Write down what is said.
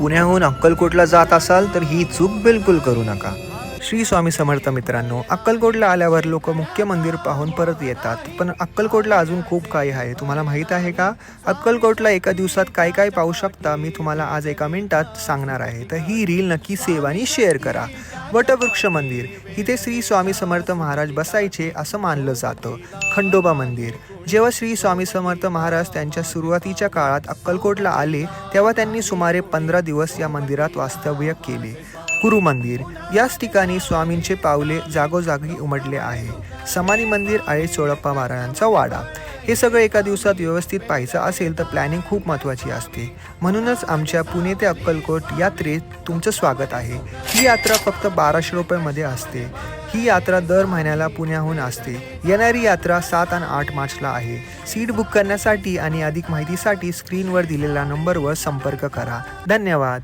पुण्याहून अक्कलकोटला जात असाल तर ही चूक बिलकुल करू नका. श्री स्वामी समर्थ मित्रांनो, अक्कलकोटला आल्यावर लोक मुख्य मंदिर पाहून परत येतात, पण अक्कलकोटला अजून खूप काही आहे. तुम्हाला माहीत आहे का? अक्कलकोटला एका दिवसात काय काय पाहू शकता मी तुम्हाला आज एका मिनिटात सांगणार आहे. तर ही रील नक्की सेव्ह आणि शेअर करा. वटवृक्ष मंदिर, इथे श्री स्वामी समर्थ महाराज बसायचे असं मानलं जातं. खंडोबा मंदिर, जेव्हा श्री स्वामी समर्थ महाराज त्यांच्या सुरुवातीच्या काळात अक्कलकोटला आले तेव्हा त्यांनी सुमारे 15 दिवस या मंदिरात वास्तव्य केले. गुरु मंदिर, याच ठिकाणी स्वामींचे पावले जागोजागी उमटले आहे. समाधी मंदिर आणि चोळप्पा महाराजांचा वाडा. हे सगळं एका दिवसात व्यवस्थित पाहायचं असेल तर प्लॅनिंग खूप महत्त्वाची असते. म्हणूनच आमच्या पुणे ते अक्कलकोट यात्रेत तुमचं स्वागत आहे. ही यात्रा फक्त 1200 रुपयामध्ये असते. ही यात्रा दर महिन्याला पुण्याहून असते. येणारी यात्रा 7 आणि 8 मार्चला आहे. सीट बुक करण्यासाठी आणि अधिक माहितीसाठी स्क्रीनवर दिलेल्या नंबरवर संपर्क करा. धन्यवाद.